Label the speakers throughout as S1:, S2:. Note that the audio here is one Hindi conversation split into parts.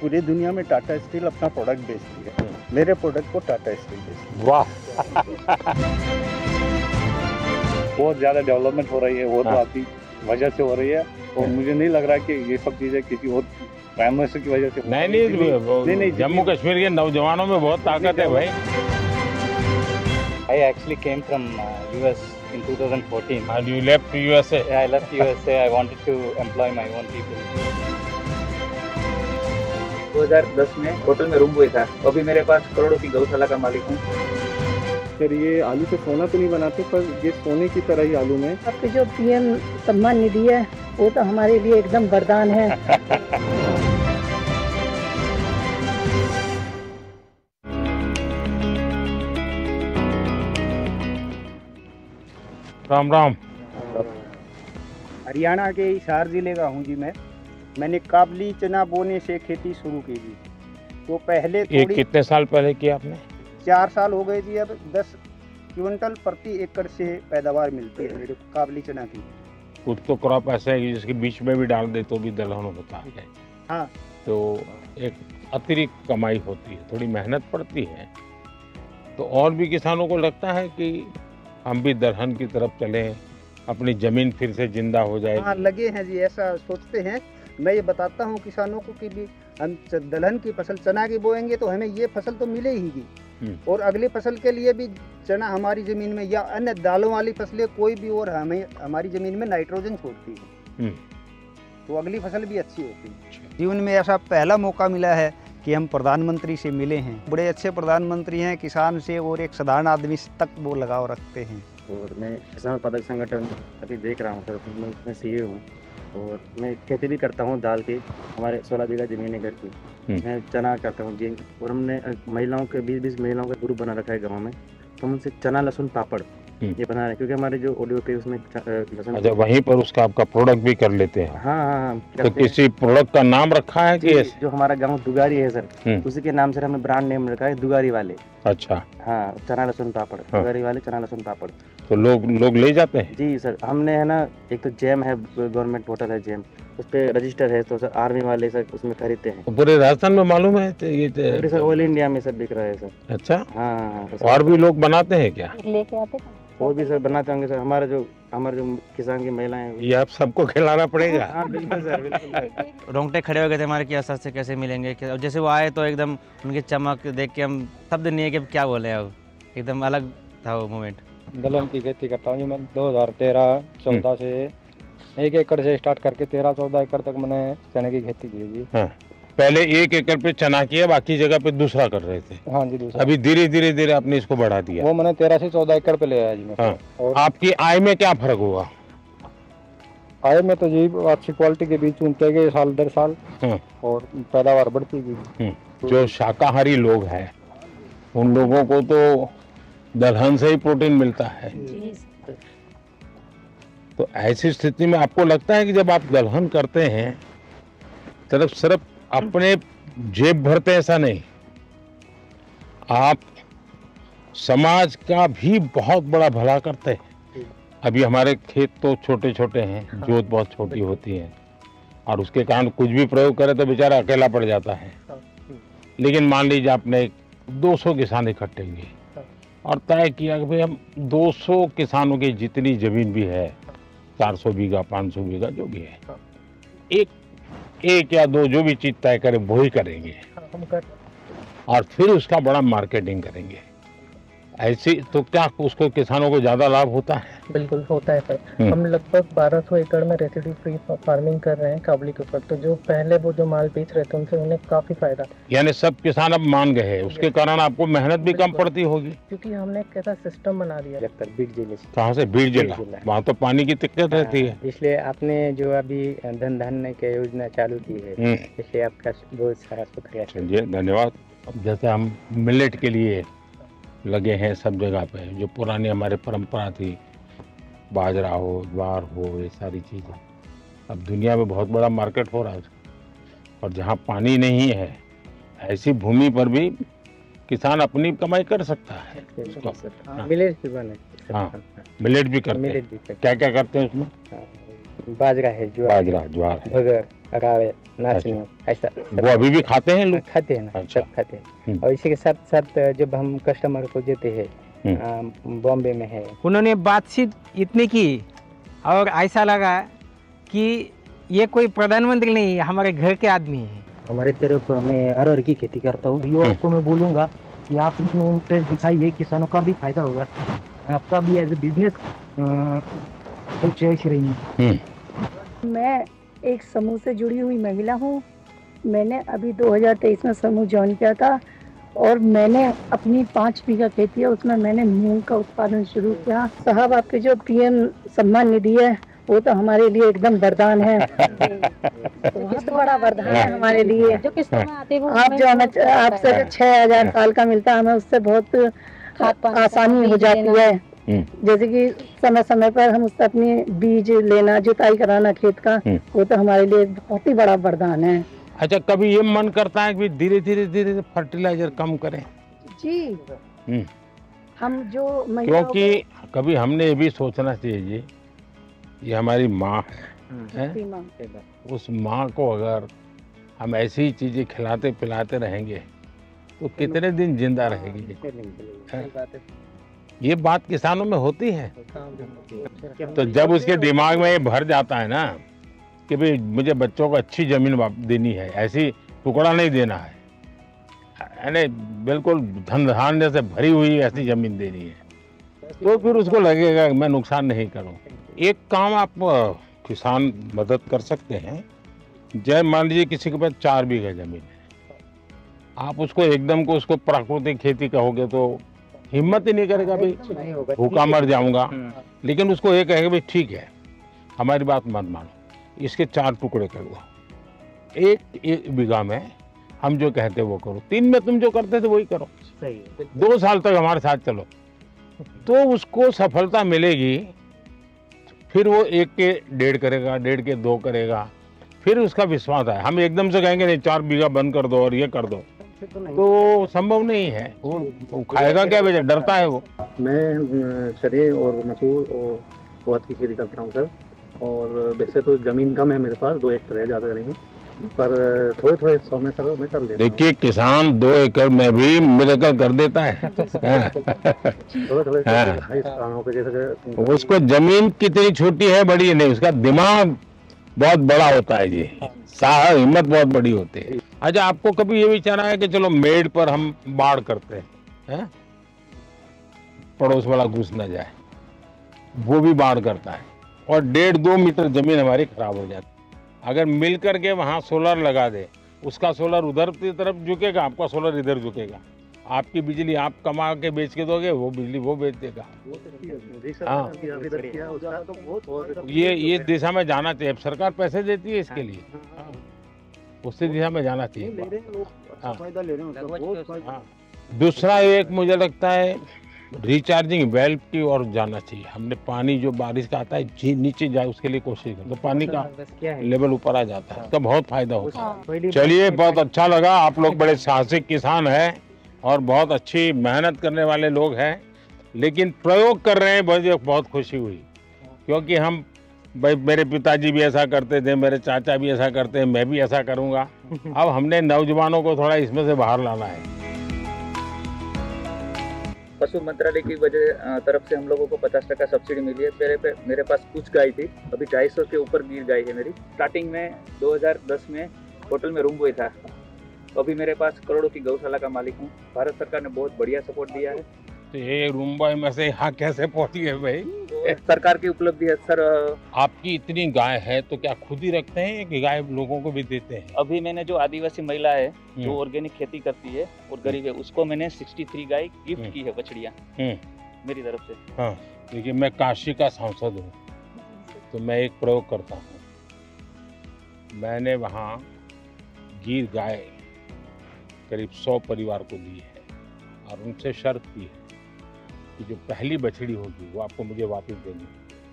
S1: पूरी दुनिया में टाटा स्टील अपना प्रोडक्ट बेचती है, मेरे प्रोडक्ट को टाटा स्टील बेचती है।
S2: वाह।
S3: बहुत ज़्यादा डेवलपमेंट हो रही है, वो तो आपकी वजह से हो रही है, और मुझे नहीं लग रहा कि ये सब चीज़ें किसी और प्राइम मिनिस्टर की वजह से।
S2: नहीं, जम्मू कश्मीर के नौजवानों में बहुत ताकत है भाई।
S4: I actually came from US in 2014.
S2: And you left USA?
S4: Yeah, I left USA. I wanted to employ my own people.
S5: 2010 में होटल में रूम हुआ था, अभी मेरे पास करोड़ों की गौशाला का मालिक हूँ।
S1: सर ये आलू से सोना तो नहीं बनाते, पर ये सोने की तरह ही आलू में।
S6: आपके जो पीएम सम्मान निधि है वो तो हमारे लिए एकदम वरदान है।
S2: राम राम।
S1: हरियाणा के हिसार जिले का हूँ जी मैंने काबली चना बोने से खेती शुरू की थी। तो पहले
S2: ये कितने साल पहले किया आपने?
S1: 4 साल हो गए जी। अब 10 क्विंटल प्रति एकड़ से पैदावार मिलती है मेरे काबली चना की।
S2: कुछ तो क्रॉप ऐसा है कि जिसके बीच में भी डाल दे तो भी दलहन होता है।
S1: हाँ,
S2: तो एक अतिरिक्त कमाई होती है, थोड़ी मेहनत पड़ती है। तो और भी किसानों को लगता है कि हम भी दलहन की तरफ चलें, अपनी जमीन फिर से जिंदा हो जाए।
S1: हाँ, लगे हैं जी, ऐसा सोचते हैं। मैं ये बताता हूँ किसानों को कि भी हम दलहन की फसल चना की बोएंगे तो हमें ये फसल तो मिलेगी, और अगली फसल के लिए भी चना हमारी जमीन में या अन्य दालों वाली फसलें कोई भी और हमें हमारी जमीन में नाइट्रोजन छोड़ती है, तो अगली फसल भी अच्छी होती है। जीवन में ऐसा पहला मौका मिला है कि हम प्रधानमंत्री से मिले हैं। बड़े अच्छे प्रधानमंत्री हैं, किसान से और एक साधारण आदमी तक वो लगाव रखते हैं।
S7: और मैं किसान उत्पादक संगठन अभी देख रहा हूँ सर, मैं उसमें सीए हूँ, और मैं खेती भी करता हूँ दाल की। हमारे 16 बीघा जमीन है घर की, मैं चना करता हूँ गेहूं, और हमने महिलाओं के 20-20 महिलाओं का ग्रुप बना रखा है गाँव में। तो हम उनसे चना लहसुन पापड़ ये बना रहे हैं, क्योंकि हमारे जो ऑडियो पे उसमें लहसुन।
S2: अच्छा, वहीं पर उसका आपका प्रोडक्ट भी कर लेते हैं?
S7: हाँ,
S2: तो किसी प्रोडक्ट का नाम रखा है कि
S7: जो हमारा गाँव दुगारी है सर, उसी के नाम से हमने ब्रांड नेम रखा है दुगारी वाले।
S2: अच्छा।
S7: हाँ, चना लहसुन पापड़, दुगारी वाले चना लहसुन पापड़।
S2: तो लोग ले जाते हैं?
S7: जी सर, हमने है ना, एक तो जैम है, गवर्नमेंट पोर्टल है जैम, उस पर रजिस्टर है, तो सर आर्मी वाले सर उसमें खरीदते हैं।
S2: तो पूरे राजस्थान में मालूम है ये
S7: सर? ऑल इंडिया में सर बिक रहा है सर।
S2: अच्छा।
S7: हाँ,
S2: और भी लोग बनाते हैं क्या?
S6: लेके आते
S7: और भी सर बनाते होंगे सर। हमारे जो किसान की महिलाएं हैं,
S2: ये आप सबको खिलाना पड़ेगा।
S7: हाँ बिल्कुल सर, बिल्कुल।
S8: रोंगटे खड़े हो गए थे हमारे कि सस्ते कैसे मिलेंगे। और जैसे वो आए तो एकदम उनकी चमक देख के हम शब्द नहीं है कि क्या बोले, अब एकदम अलग था वो मोमेंट।
S9: दलहन की खेती करता हूँ मैं 2013-14 से 1 एकड़ से स्टार्ट करके 13-14 एकड़ तक मैंने चने की खेती की जी।
S2: हाँ, पहले 1 एकड़ पे चना किया, बाकी जगह पे दूसरा कर रहे थे?
S9: हाँ जी, दूसरा।
S2: अभी धीरे आपने इसको बढ़ा दिया?
S9: वो मैंने 13 से 14 एकड़ पे ले आया जी मैं।
S2: हाँ।
S9: और
S2: आपकी आय में क्या फर्क हुआ?
S9: आय में तो जी अच्छी क्वालिटी के बीज चुनते गए साल दर साल, और पैदावार बढ़ती गई।
S2: जो शाकाहारी लोग हैं उन लोगों को तो दलहन से ही प्रोटीन मिलता है। तो ऐसी स्थिति में आपको लगता है कि जब आप दलहन करते हैं सिर्फ अपने जेब भरते, ऐसा नहीं, आप समाज का भी बहुत बड़ा भला करते हैं। अभी हमारे खेत तो छोटे छोटे हैं, जोत बहुत छोटी होती है, और उसके कारण कुछ भी प्रयोग करे तो बेचारा अकेला पड़ जाता है। लेकिन मान लीजिए आपने 200 किसान इकट्ठे किए और तय किया कि भाई हम 200 किसानों की जितनी जमीन भी है, 400 बीघा 500 बीघा जो भी है, एक या दो जो भी चीज तय करें वो ही करेंगे, और फिर उसका बड़ा मार्केटिंग करेंगे। ऐसी तो क्या उसको किसानों को ज्यादा लाभ होता है?
S10: बिल्कुल होता है सर। हम लगभग 1200 एकड़ में रेसिड्यू फ्री फार्मिंग कर रहे हैं काबुली के ऊपर। तो जो पहले वो जो माल बेच रहे थे उनसे उन्हें काफी फायदा।
S2: यानी सब किसान अब मान गए हैं, उसके कारण आपको मेहनत भी कम पड़ती होगी,
S10: क्योंकि हमने एक ऐसा सिस्टम बना दिया।
S7: बीड़ जिले से।
S2: कहाँ से? बीड़ जिला। वहाँ तो पानी की दिक्कत रहती है,
S7: इसलिए आपने जो अभी धन की योजना चालू की है, इसलिए आपका बहुत सारा शुक्रिया।
S2: चलिए, धन्यवाद। अब जैसे हम मिलेट के लिए लगे हैं सब जगह पे, जो पुरानी हमारे परंपरा थी, बाजरा हो, ज्वार हो, ये सारी चीज़ें, अब दुनिया में बहुत बड़ा मार्केट हो रहा है। और जहाँ पानी नहीं है ऐसी भूमि पर भी किसान अपनी कमाई कर सकता है।
S7: मिलेट भी बने।
S2: हाँ, मिलेट भी करते हैं। क्या क्या करते हैं उसमें?
S9: बाजरा है,
S2: ज्वार है,
S9: भगर, रावे, नाचनी, ऐसा
S2: वो अभी भी खाते हैं लोग?
S9: खाते हैं ना,
S2: अच्छा।
S9: सब खाते हैं। और इसी के साथ साथ जब हम कस्टमर को देते हैं, बॉम्बे में है,
S11: उन्होंने बातचीत इतनी की और ऐसा लगा कि ये कोई प्रधानमंत्री नहीं है, हमारे घर के आदमी है।
S7: हमारे तरफ मैं अरहर की खेती करता हूँ, युवाओं को मैं बोलूँगा कि आप इसमें इंटरेस्ट दिखाइए, किसानों का भी फायदा होगा, आपका भी एज ए बिजनेस चॉइस रही।
S6: मैं एक समूह से जुड़ी हुई महिला हूँ। मैंने अभी 2023 में समूह ज्वाइन किया था और मैंने अपनी 5 बीघा खेती है, उसमें मैंने मूंग का उत्पादन शुरू किया। साहब, आपके जो PM सम्मान निधि है वो तो हमारे लिए एकदम वरदान है, बहुत बड़ा वरदान है हमारे लिए। आप जो हमें आपसे जो 6,000 साल का मिलता है, हमें उससे बहुत आसानी हो जाती है। जैसे कि समय समय पर हम उससे अपनी बीज लेना, जुताई कराना खेत का, वो तो हमारे लिए बहुत ही बड़ा वरदान है।
S2: अच्छा, कभी ये मन करता है कि धीरे धीरे फर्टिलाइजर कम करें?
S6: जी, हम जो
S2: क्योंकि कभी हमने ये भी सोचना चाहिए जी, ये हमारी माँ है, उस माँ को अगर हम ऐसी ही चीजें खिलाते पिलाते रहेंगे तो कितने दिन जिंदा रहेगी? ये बात किसानों में होती है। तो जब उसके दिमाग में ये भर जाता है ना कि भाई मुझे बच्चों को अच्छी जमीन देनी है, ऐसी टुकड़ा नहीं देना है, यानी बिल्कुल धन धान्य से भरी हुई ऐसी जमीन देनी है, तो फिर उसको लगेगा कि मैं नुकसान नहीं करूं। एक काम आप किसान मदद कर सकते हैं। जय मान लीजिए किसी के पास 4 बीघा जमीन है, आप उसको एकदम को उसको प्राकृतिक खेती कहोगे तो हिम्मत ही नहीं करेगा, भाई भूखा मर जाऊंगा। लेकिन उसको ये कहेगा भाई ठीक है, हमारी बात मत मानो, इसके 4 टुकड़े कर दो, एक बीघा में हम जो कहते वो करो, 3 में तुम जो करते थे वही करो, 2 साल तक हमारे साथ चलो, तो उसको सफलता मिलेगी। फिर वो 1 के 1.5 करेगा, 1.5 के 2 करेगा, फिर उसका विश्वास है। हम एकदम से कहेंगे नहीं 4 बीघा बंद कर दो और ये कर दो, तो संभव नहीं है। वो खाएगा क्या, बेचा डरता है वो।
S12: मैं चने और मसूर और उड़द की खेती करता हूँ सर, और वैसे तो जमीन कम है मेरे पास, 2 एकड़ है, ज़्यादा नहीं, पर थोड़े 100 में सर मैं कर लेता हूँ।
S2: देखिए, किसान 2 एकड़ में भी मिरेकल कर देता है। उसको जमीन कितनी छोटी है बड़ी है नहीं, उसका दिमाग बहुत बड़ा होता है जी, साहब हिम्मत बहुत बड़ी होती है। अच्छा, आपको कभी ये विचार आया कि चलो मेड पर हम बाढ़ करते हैं, पड़ोस वाला घुस न जाए, वो भी बाढ़ करता है और 1.5-2 मीटर जमीन हमारी खराब हो जाती है। अगर मिल करके वहाँ सोलर लगा दे, उसका सोलर उधर की तरफ झुकेगा, आपका सोलर इधर झुकेगा, आपकी बिजली आप कमा के बेच के दोगे, वो बिजली वो बेच देगा। हाँ, ये दिशा में जाना चाहिए। सरकार पैसे देती है इसके लिए, उसी दिशा में जाना चाहिए। दूसरा एक मुझे लगता है रिचार्जिंग वेल की ओर जाना चाहिए। हमने पानी जो बारिश का आता है नीचे जाए उसके लिए कोशिश करें, तो पानी का लेवल ऊपर आ जाता है, उसका बहुत फायदा होता है। चलिए, बहुत अच्छा लगा, आप लोग बड़े साहसिक किसान हैं और बहुत अच्छी मेहनत करने वाले लोग हैं, लेकिन प्रयोग कर रहे हैं, मुझे बहुत खुशी हुई। क्योंकि हम भाई, मेरे पिताजी भी ऐसा करते थे, मेरे चाचा भी ऐसा करते हैं, मैं भी ऐसा करूँगा। अब हमने नौजवानों को थोड़ा इसमें से बाहर लाना है।
S5: पशु मंत्रालय की वजह तरफ से हम लोगों को 50% सब्सिडी मिली है। मेरे पास कुछ गाय थी, अभी 250 के ऊपर गिर गाय है मेरी। स्टार्टिंग में 2010 में होटल में रूम बॉय था, अभी मेरे पास करोड़ों की गौशाला का मालिक हूँ। भारत सरकार ने बहुत बढ़िया सपोर्ट दिया है।
S2: तो ये रूम बॉय में से यहाँ कैसे पहुँची है भाई?
S5: तो सरकार की उपलब्धि है सर।
S2: आपकी इतनी गाय है तो क्या खुद ही रखते हैं कि गाय लोगों को भी देते हैं?
S5: अभी मैंने जो आदिवासी महिला है जो ऑर्गेनिक खेती करती है और गरीब है, उसको मैंने 63 गाय गिफ्ट की है, बछड़ियाँ मेरी तरफ से।
S2: हाँ, देखिए, मैं काशी का सांसद हूँ, तो मैं एक प्रयोग करता हूँ। मैंने वहाँ गिर गाय करीब 100 परिवार को दी है और उनसे शर्त की है कि जो पहली बछड़ी होगी वो आपको मुझे वापस देनी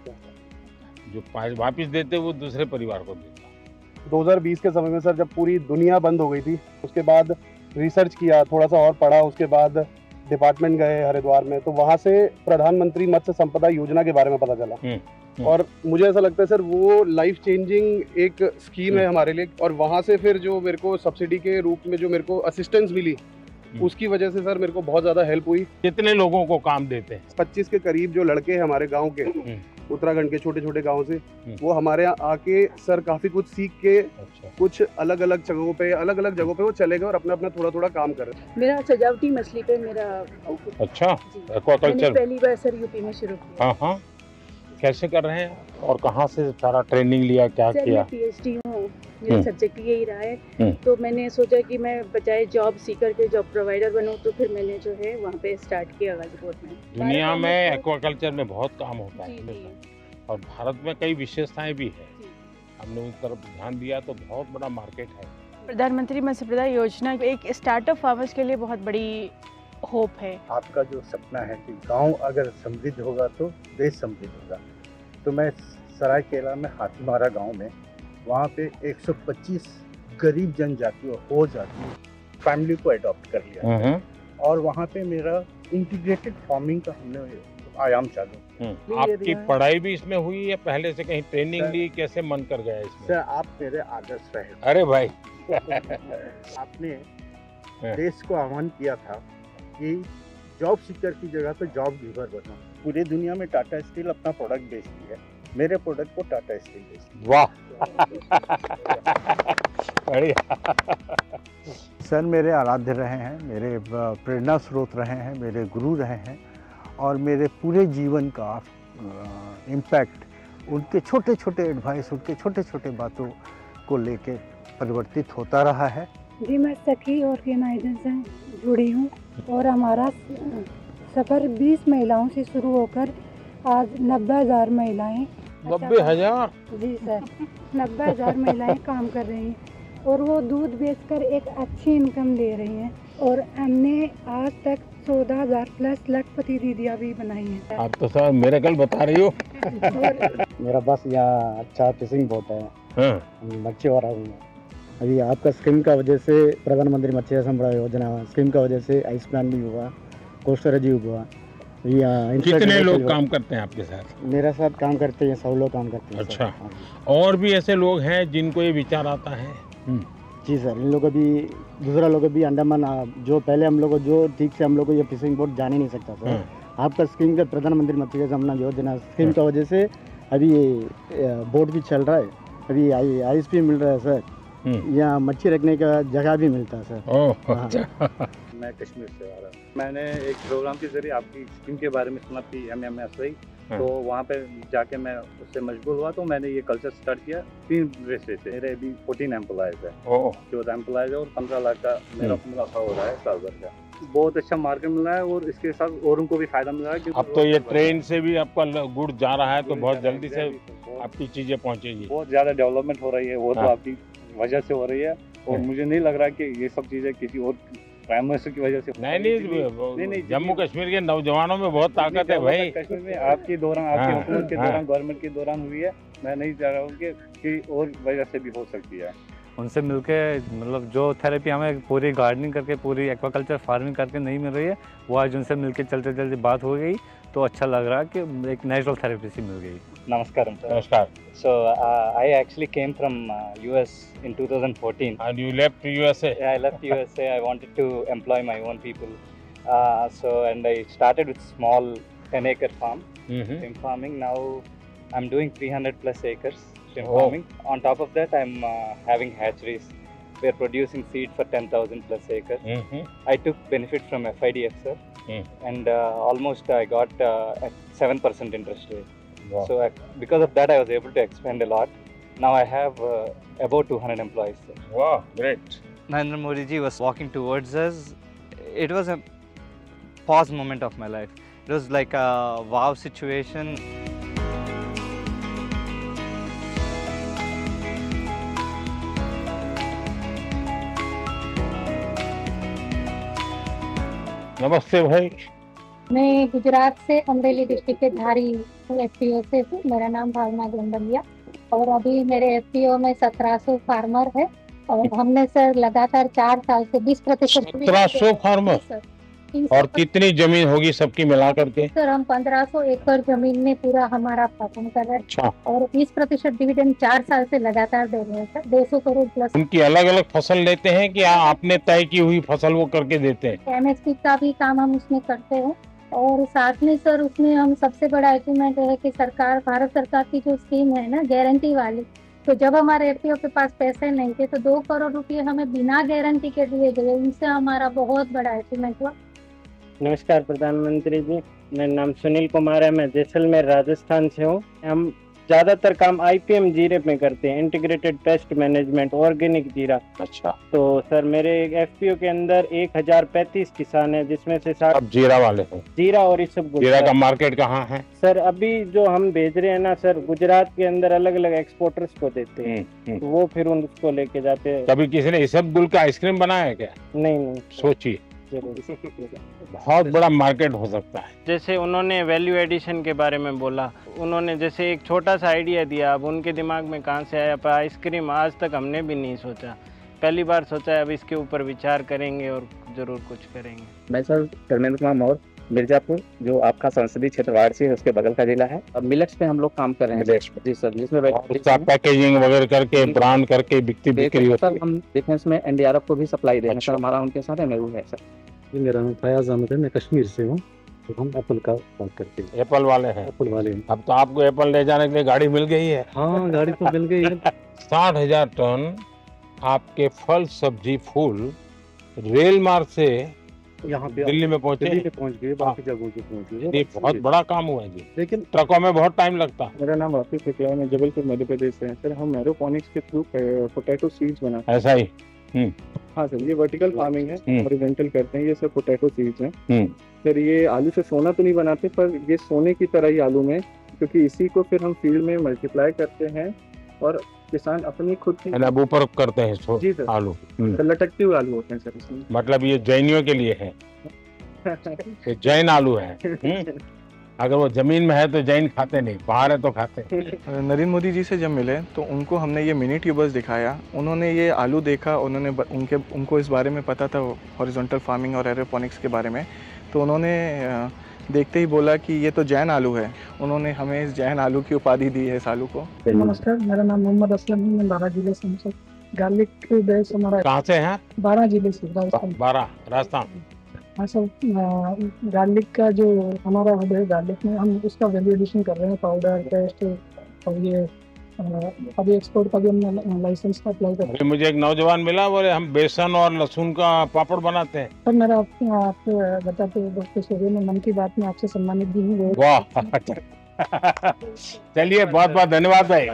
S2: है, जो वापस देते वो दूसरे परिवार को देता।
S12: 2020 के समय में सर, जब पूरी दुनिया बंद हो गई थी, उसके बाद रिसर्च किया, थोड़ा सा और पढ़ा, उसके बाद डिपार्टमेंट गए हरिद्वार में, तो वहाँ से प्रधानमंत्री मत्स्य संपदा योजना के बारे में पता चला।
S13: और मुझे ऐसा लगता है सर वो लाइफ चेंजिंग एक स्कीम है हमारे लिए। और वहाँ से फिर जो मेरे को सब्सिडी के रूप में जो मेरे को असिस्टेंस मिली, उसकी वजह से सर मेरे को बहुत ज़्यादा हेल्प हुई।
S2: कितने लोगों को काम देते हैं?
S13: 25 के करीब जो लड़के हैं हमारे गांव के, उत्तराखंड के छोटे छोटे गांव से, वो हमारे यहाँ आके सर काफ़ी कुछ सीख के कुछ अलग अलग जगहों पे वो चले गए और अपना अपना थोड़ा थोड़ा काम कर रहे हैं।
S14: मेरा सजावटी मछली पे मेरा
S2: अच्छा, एक्वाकल्चर
S14: पहली बार सर यूपी में शुरू किया।
S2: हाँ हाँ, कैसे कर रहे हैं और कहाँ से सारा ट्रेनिंग लिया, क्या किया?
S14: PhD हूँ, मेरा सब्जेक्ट यही रहा है। तो मैंने सोचा कि मैं बजाय जॉब सीकर के जॉब प्रोवाइडर बनूं, तो फिर मैंने जो है वहाँ पे स्टार्ट किया गाजीपुर में।
S2: दुनिया में एक्वाकल्चर में बहुत काम होता है और भारत में कई विशेषताएं भी है। हमने उस तरफ ध्यान दिया तो बहुत बड़ा मार्केट है।
S15: प्रधानमंत्री मत्स्य प्रदाय योजना एक स्टार्टअप फार्मर्स के लिए बहुत बड़ी होप है।
S16: आपका जो सपना है कि गांव अगर समृद्ध होगा तो देश समृद्ध होगा, तो मैं सरायकेला में हाथीमारा गांव में वहाँ पे 125 गरीब जनजाति और हो जाति फैमिली को अडॉप्ट कर लिया और वहाँ पे मेरा इंटीग्रेटेड फार्मिंग का हमने आयाम चालू।
S2: आपकी पढ़ाई भी इसमें हुई या पहले से कहीं ट्रेनिंग ली? कैसे मन कर गया इसमें?
S16: सर आप मेरे आदर्श रहे।
S2: अरे भाई
S16: आपने देश को आह्वान किया था कि जॉब सीकर की जगह पे जॉब गिवर बनो। पूरी दुनिया में टाटा स्टील अपना प्रोडक्ट बेचती है, मेरे प्रोडक्ट को टाटा स्टील बेचती है।
S2: वाह बढ़िया।
S16: सर मेरे आराध्य रहे हैं, मेरे प्रेरणा स्रोत रहे हैं, मेरे गुरु रहे हैं और मेरे पूरे जीवन का इम्पैक्ट उनके छोटे छोटे एडवाइस, उनके छोटे छोटे बातों को लेके परिवर्तित होता रहा है।
S6: जी मैं सखी ऑर्गेनाइजेशन से जुड़ी हूँ और हमारा सफ़र 20 महिलाओं से शुरू होकर आज 90,000 महिलाएं
S2: 90,000?
S6: जी सर 90,000 महिलाएं काम कर रही हैं और वो दूध बेचकर एक अच्छी इनकम दे रही हैं और हमने आज तक 14,000 प्लस लखपति दीदियाँ भी बनाई हैं।
S2: आप तो सर मिरेकल बता रही हो।
S7: मेरा बस यहाँ अच्छा फिशिंग बोट है, मच्छी वाला हूँ। अभी आपका स्कीम का वजह से प्रधानमंत्री मत्स्य संपदा योजना स्कीम का वजह से आइस प्लान भी हुआ, कोस्टर जी हुआ।
S2: कितने लोग काम करते हैं आपके साथ?
S7: मेरे साथ काम करते हैं 100 लोग काम करते हैं।
S2: अच्छा, और भी ऐसे लोग हैं जिनको ये विचार आता है?
S7: जी सर, इन लोगों भी दूसरा लोग भी अंडमान जो पहले हम लोग जो ठीक से हम लोग ये फिशिंग बोट जा ही नहीं सकता सर। आपका स्कीम का प्रधानमंत्री मत्स्य संपदा योजना स्कीम का वजह से अभी ये बोट भी चल रहा है, अभी आइस भी मिल रहा है सर, यहाँ मच्छी रखने का जगह भी मिलता है सर।
S2: अच्छा।
S3: मैं कश्मीर से आ रहा हूँ। मैंने एक प्रोग्राम के जरिए आपकी स्कीम के बारे में सुना थी MMSY, तो वहाँ पे जाके मैं उससे मशगूल हुआ, तो मैंने ये कल्चर स्टार्ट किया 3 रेसे से। मेरे अभी 14 एम्प्लॉयज़ है, 14 एम्प्लॉयज़ है और 15 लाख का मेरा मुनाफा हो रहा है साल भर का। बहुत अच्छा मार्केट मिला है और इसके साथ औरों को भी फायदा मिल रहा है।
S2: अब तो ये ट्रेन से भी आपका गुड़ जा रहा है तो बहुत जल्दी से आपकी चीजें पहुँचेगी।
S3: बहुत ज़्यादा डेवलपमेंट हो रही है, वो तो आपकी वजह से हो रही है और मुझे नहीं लग रहा कि ये सब चीज़ें किसी और प्राइम मिनिस्टर की वजह से
S2: नहीं, जम्मू कश्मीर के नौजवानों में बहुत ताकत है भाई।
S3: कश्मीर में आपके दौरान, आपकी हुकूमत के दौरान, गवर्नमेंट के दौरान हुई है। मैं नहीं चाह रहा हूँ कि और वजह से भी हो सकती है।
S17: उनसे मिलके मतलब जो थेरेपी हमें पूरी गार्डनिंग करके, पूरी एक्वाकल्चर फार्मिंग करके नहीं मिल रही है, वो आज उनसे मिलके चलते चलते बात हो गई तो अच्छा लग रहा है कि एक नेचुरल थेरेपी सी मिल गई।
S4: Namaskaram, sir.
S2: Namaskar.
S4: So I actually came from US in 2014.
S2: And you left USA?
S4: Yeah, I left USA. I wanted to employ my own people. And I started with small 10-acre farm, shrimp farming. Now I'm doing 300 plus acres shrimp farming. On top of that, I'm having hatcheries. We're producing seed for 10,000 plus acres. I took benefit from FIDF, sir. And almost I got at 7% interest rate.
S2: Wow.
S4: So because of that, I was able to expand a lot. Now I have about 200 employees. Sir.
S2: Wow, great.
S8: Narendra Modi ji was walking towards us. It was a pause moment of my life. It was like a wow situation.
S2: नमस्ते भाई।
S18: मैं गुजरात से अमरेली डिस्ट्रिक्ट के धारी FPO से हूँ। मेरा नाम भावना गोंडलिया और अभी मेरे FPO में 1700 फार्मर है और हमने सर लगातार 4 साल से 20%
S2: 1700 फार्मर? और कितनी जमीन होगी सबकी मिला करके?
S18: सर हम 1500 एकड़ जमीन में पूरा हमारा फार्मिंग कर रहे हैं।
S2: अच्छा।
S18: और 20% डिविडेंड 4 साल से लगातार दे रहे हैं सर, 200 करोड़ प्लस।
S2: उनकी अलग अलग फसल लेते हैं कि आपने तय की हुई फसल वो करके देते हैं?
S18: MSP का भी काम हम उसमें करते हैं और साथ में सर उसमें हम सबसे बड़ा अचीवमेंट है कि सरकार, भारत सरकार की जो स्कीम है ना गारंटी वाली, तो जब हमारे FPO के पास पैसे नहीं थे तो 2 करोड़ रुपए हमें बिना गारंटी के दिए गए, उनसे हमारा बहुत बड़ा अचीवमेंट हुआ।
S7: नमस्कार प्रधानमंत्री जी, मेरा नाम सुनील कुमार है, मैं जैसलमेर राजस्थान से हूँ। हम ज़्यादातर काम IPM जीरे में करते हैं, इंटीग्रेटेड पेस्ट मैनेजमेंट, ऑर्गेनिक जीरा।
S2: अच्छा।
S7: तो सर मेरे FPO के अंदर 1035 किसान है, जिसमें से
S2: अब जीरा वाले हैं।
S7: जीरा और इस सब
S2: जीरा का मार्केट कहाँ है
S7: सर? अभी जो हम भेज रहे हैं ना सर, गुजरात के अंदर अलग अलग एक्सपोर्टर्स को देते हैं, तो वो फिर उनको लेके जाते हैं।
S2: कभी किसी ने इसबगुल का आइसक्रीम बनाया क्या?
S7: नहीं।
S2: सोचिए, बहुत बड़ा मार्केट हो सकता है।
S19: जैसे उन्होंने वैल्यू एडिशन के बारे में बोला, उन्होंने जैसे एक छोटा सा आइडिया दिया, अब उनके दिमाग में कहाँ से आया, पर आइसक्रीम आज तक हमने भी नहीं सोचा, पहली बार सोचा है। अब इसके ऊपर विचार करेंगे और जरूर कुछ करेंगे।
S20: मैं सर धर्मेंद्र कुमार मौर्य, मिर्जापुर, जो आपका संसदीय क्षेत्र वाराणसी है उसके बगल का जिला है। अब मिलेट्स पे हम लोग काम कर रहे हैं जी सर, जिसमें
S2: पैकेजिंग वगैरह करके ब्रांड करके बिक्री होती है।
S20: हम डिफेंस में NDRF को भी सप्लाई दे रहे हैं सर, हमारा उनके साथ MOU है सर।
S12: जी मेरा नाम फयाज अहमद है, मैं कश्मीर से हूँ। तो हम एप्पल का काम करते हैं।
S2: एप्पल वाले हैं? एप्पल वाले हैं। अब तो आपको एप्पल ले जाने के लिए गाड़ी मिल गई है।
S12: हाँ गाड़ी तो मिल गई है।
S2: 60,000 टन आपके फल सब्जी फूल रेल मार्ग से
S12: यहाँ पे
S2: दिल्ली में पहुंचे?
S12: दिल्ली में पहुंच गए, बाकी जगहों पे पहुंच गए।
S2: ये बहुत बड़ा काम हुआ है जी,
S12: लेकिन
S2: ट्रकों में बहुत टाइम लगता है।
S21: मेरा नाम वापिस शुक्ला है, मैं जबलपुर मध्य प्रदेश से। सर हम एरोपोनिक्स के थ्रू पोटैटो सीड्स बनाते हैं।
S2: ऐसा ही?
S21: हाँ सर, ये वर्टिकल फार्मिंग है, हॉरिजॉन्टल करते हैं। ये सब पोटैटो सीड्स हैं सर। ये आलू से सोना तो नहीं बनाते, पर ये सोने की तरह ही आलू में, क्योंकि इसी को फिर हम फील्ड में मल्टीप्लाई करते हैं और किसान अपनी खुद की
S2: अब ऊपर करते हैं
S21: जी सर,
S2: आलू।
S21: सर लटकते हुए आलू होते हैं सर इसमें।
S2: मतलब ये जैनियों के लिए है, ये जैन आलू है। अगर वो जमीन में है तो जैन खाते नहीं, पहाड़ है तो खाते।
S22: नरेंद्र मोदी जी से जब मिले तो उनको हमने ये मिनी ट्यूबर्स दिखाया, उन्होंने ये आलू देखा, उन्होंने उनको इस बारे में पता था हॉरिजॉन्टल फार्मिंग और एरोपोनिक्स के बारे में, तो उन्होंने देखते ही बोला कि ये तो जैन आलू है। उन्होंने हमें इस जैन आलू की उपाधि दी है इस आलू को।
S10: नमस्कार, मेरा नाम मोहम्मद असलम है, मैं 12 जिले से हूँ। गार्लिक बेस हमारा
S2: कहाँ से है?
S10: 12 जिले से, राजस्थान।
S2: 12 राजस्थान।
S10: हाँ सर, गार्लिक का जो हमारा हब है, गार्लिक में हम उसका वैल्यू एडिशन कर रहे हैं, पाउडर, पेस्ट, और ये अभी एक्सपोर्ट का भी हम लाइसेंस का अप्लाई कर रहे हैं।
S2: मुझे एक नौजवान मिला, बोले हम बेसन और लहसुन का पापड़ बनाते हैं।
S10: सर मेरा आपको बताते दोस्तों सूर्य में मन की बात में आपसे सम्मानित भी हूँ।
S2: वाह, चलिए बहुत बहुत धन्यवाद भाई।